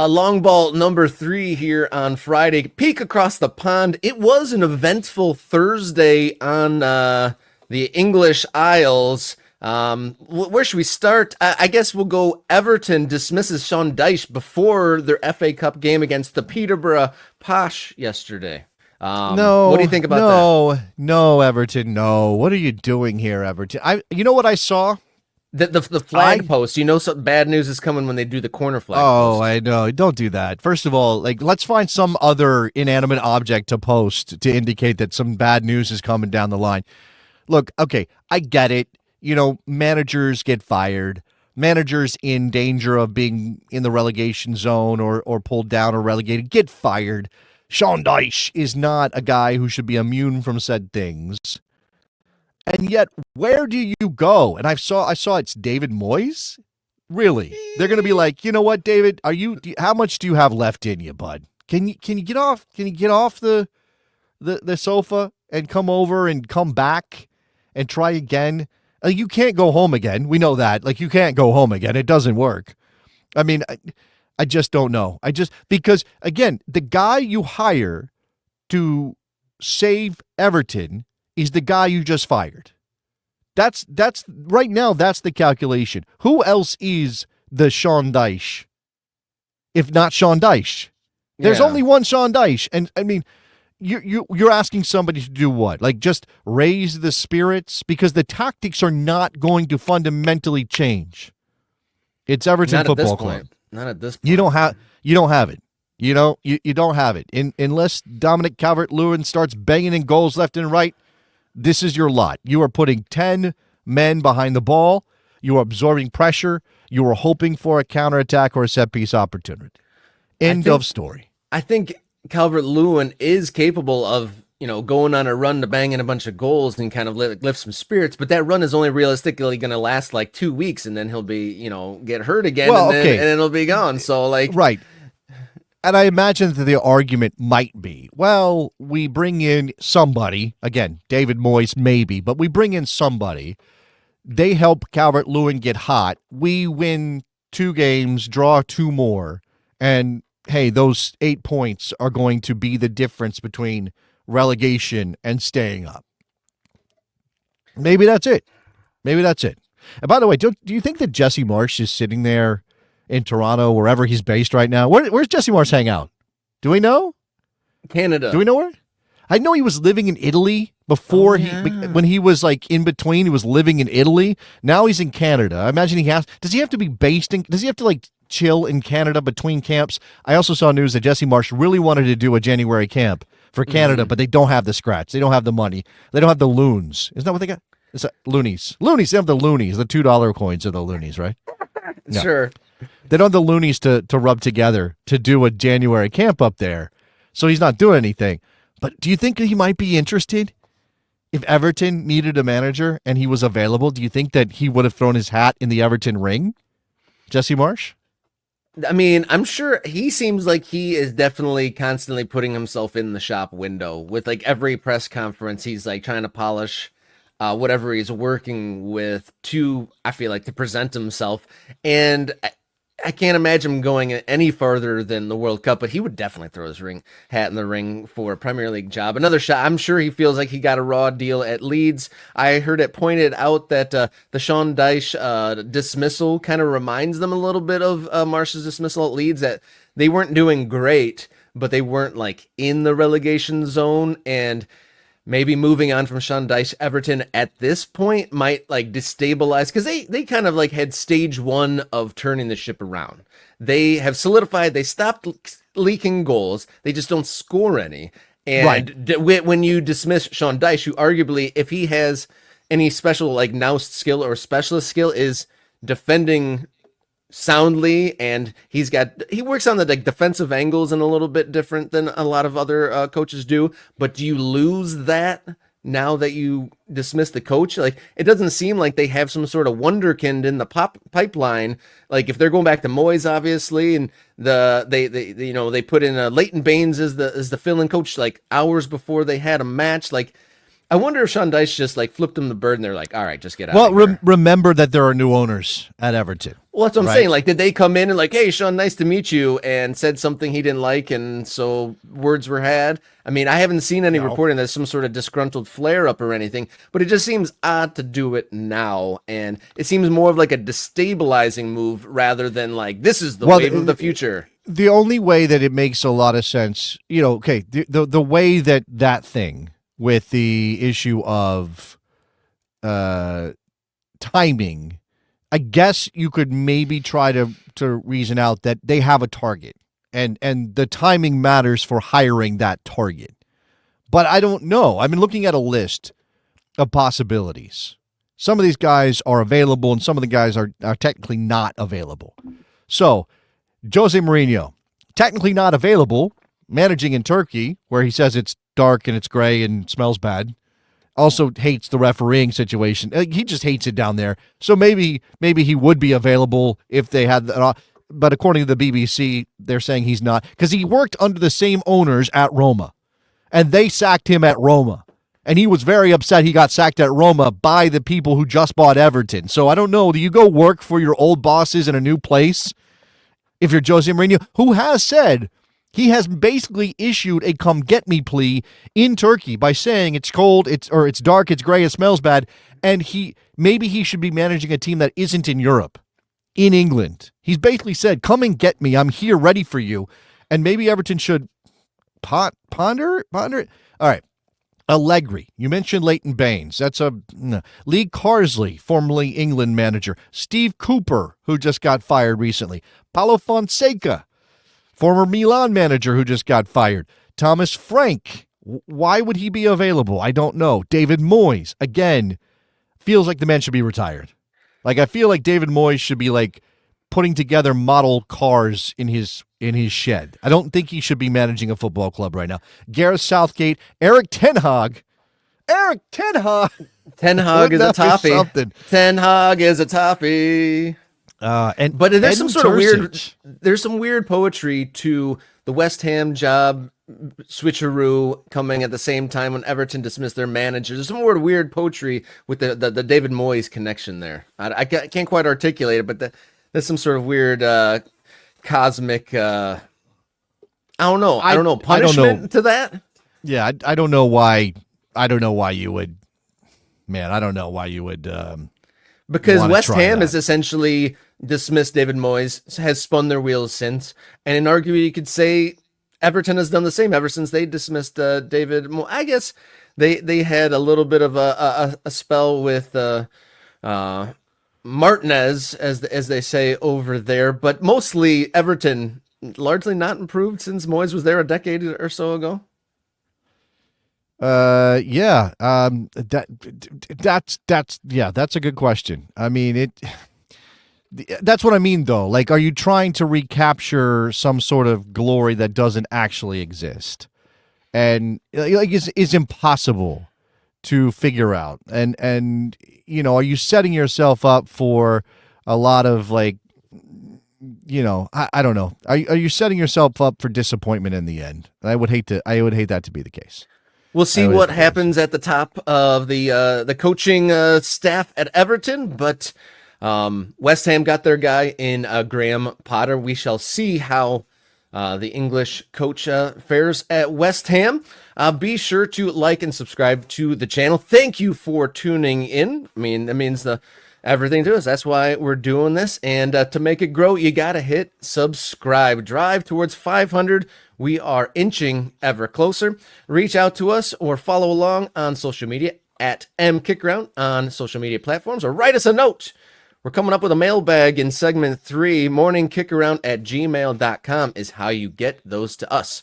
A long ball number 3 here on Friday. Peek across the pond. It was an eventful Thursday on the English Isles. Where should we start? I guess we'll go Everton dismisses Sean Dyche before their FA Cup game against the Peterborough Posh yesterday. What do you think about that? No, Everton, no. What are you doing here, Everton? You know what I saw? The flag post, some bad news is coming when they do the corner flag post. Oh, I know. Don't do that. First of all, let's find some other inanimate object to post to indicate that some bad news is coming down the line. Look, okay, I get it. Managers get fired. Managers in danger of being in the relegation zone or pulled down or relegated get fired. Sean Dyche is not a guy who should be immune from said things. And yet, where do you go? And I saw it's David Moyes. Really? They're going to be like, you know what, David? How much do you have left in you, bud? Can you get off? Can you get off the sofa and come over and come back and try again? You can't go home again. We know that. You can't go home again. It doesn't work. I mean, I just don't know. Because again, the guy you hire to save Everton is the guy you just fired. That's right now. That's the calculation. Who else is the Sean Dyche, if not Sean Dyche? There's only one Sean Dyche, and I mean, you're asking somebody to do what? Just raise the spirits, because the tactics are not going to fundamentally change. It's Everton Football Club. Not at this point. You don't have it. You don't have it. Unless Dominic Calvert-Lewin starts banging in goals left and right. This is your lot. You are putting 10 men behind the ball. You are absorbing pressure. You are hoping for a counterattack or a set-piece opportunity. End of story. I think Calvert-Lewin is capable of, going on a run to bang in a bunch of goals and kind of lift some spirits, but that run is only realistically going to last 2 weeks, and then he'll be, get hurt again, and then it'll be gone. So, Right. And I imagine that the argument might be, well, we bring in somebody, again, David Moyes maybe, but we bring in somebody. They help Calvert-Lewin get hot. We win 2 games, draw 2 more, and hey, those 8 points are going to be the difference between relegation and staying up. Maybe that's it. And by the way, do you think that Jesse Marsch is sitting there in Toronto, wherever he's based right now? Where's Jesse Marsch hang out? Do we know? Canada. Do we know where? I know he was living in Italy before when he was in between, he was living in Italy. Now he's in Canada. I imagine does he have to be based in, does he have to chill in Canada between camps? I also saw news that Jesse Marsch really wanted to do a January camp for Canada, but they don't have the scratch. They don't have the money. They don't have the loons. Isn't that what they got? It's loonies. Loonies. They have the loonies. The $2 coins are the loonies, right? No. Sure. They don't have the loonies to rub together to do a January camp up there. So he's not doing anything. But do you think he might be interested? If Everton needed a manager and he was available, do you think that he would have thrown his hat in the Everton ring? Jesse Marsch? I mean, I'm sure he seems like he is definitely constantly putting himself in the shop window with every press conference. He's trying to polish whatever he's working with I feel to present himself. And I can't imagine him going any further than the World Cup, but he would definitely throw his hat in the ring for a Premier League job. Another shot. I'm sure he feels like he got a raw deal at Leeds. I heard it pointed out that the Sean Dyche dismissal kind of reminds them a little bit of Marsch's dismissal at Leeds, that they weren't doing great, but they weren't in the relegation zone, and maybe moving on from Sean Dyche, Everton at this point might destabilize, because they kind of had stage 1 of turning the ship around. They have solidified. They stopped leaking goals. They just don't score any. And when you dismiss Sean Dyche, who arguably, if he has any special nous skill or specialist skill, is defending soundly, and he works on the defensive angles in a little bit different than a lot of other coaches do. But do you lose that now that you dismiss the coach? It doesn't seem like they have some sort of wonderkind in the pipeline. If they're going back to Moyes, obviously, and they put in Leighton Baines as the fill-in coach hours before they had a match. I wonder if Sean Dyche just like flipped him the bird and they're like, all right, just get out Well, of here. remember that there are new owners at Everton. Well, that's what I'm right? saying. Like, did they come in and like, hey, Sean, nice to meet you, and said something he didn't like, and so words were had? I mean, I haven't seen any reporting that some sort of disgruntled flare up or anything, but it just seems odd to do it now, and it seems more of like a destabilizing move rather than like this is the wave of the future. The only way that it makes a lot of sense, okay, the way that thing with the issue of timing, I guess you could maybe try to reason out that they have a target and the timing matters for hiring that target. But I don't know. I've been looking at a list of possibilities. Some of these guys are available and some of the guys are technically not available. So, Jose Mourinho, technically not available, managing in Turkey, where he says it's dark and it's gray and smells bad. Also hates the refereeing situation. He just hates it down there. So maybe he would be available if they had that. But according to the BBC, they're saying he's not because he worked under the same owners at Roma, and they sacked him at Roma. And he was very upset he got sacked at Roma by the people who just bought Everton. So I don't know. Do you go work for your old bosses in a new place if you're Jose Mourinho, who has said he has basically issued a come get me plea in Turkey by saying it's cold, it's dark, it's gray, it smells bad, and maybe he should be managing a team that isn't in Europe, in England. He's basically said, "Come and get me. I'm here, ready for you." And maybe Everton should ponder it. All right. Allegri. You mentioned Leighton Baines. That's Lee Carsley, formerly England manager. Steve Cooper, who just got fired recently. Paulo Fonseca, former Milan manager who just got fired. Thomas Frank. Why would he be available? I don't know. David Moyes. Again, feels like the man should be retired. Like, I feel like David Moyes should be like putting together model cars in his shed. I don't think he should be managing a football club right now. Gareth Southgate, Eric Ten Hag. Ten Hag is a toffee. Ten Hag is a toffee. But there's some sort of there's some weird poetry to the West Ham job switcheroo coming at the same time when Everton dismissed their manager. There's some weird poetry with the David Moyes connection there. I can't quite articulate it, but there's some sort of weird cosmic I don't know punishment to that. Yeah, I don't know why you would, man. I don't know why you would. Because West Ham has essentially dismissed David Moyes, has spun their wheels since, and in argument you could say Everton has done the same ever since they dismissed David Moyes. I guess they had a little bit of a spell with Martinez, as they say over there, but mostly Everton largely not improved since Moyes was there a decade or so ago. Yeah. That's a good question. I mean, that's what I mean though. Like, are you trying to recapture some sort of glory that doesn't actually exist? And like is impossible to figure out. And are you setting yourself up for a lot of like, I don't know. Are you setting yourself up for disappointment in the end? I would hate that to be the case. We'll see what happens at the top of the coaching staff at Everton, but West Ham got their guy in Graham Potter. We shall see how the English coach fares at West Ham. Be sure to like and subscribe to the channel. Thank you for tuning in. I mean, that means everything to us. That's why we're doing this. And to make it grow, you got to hit subscribe. Drive towards 500. We are inching ever closer. Reach out to us or follow along on social media at mkickaround on social media platforms, or write us a note. We're coming up with a mailbag in segment 3. Morningkickaround@gmail.com is how you get those to us.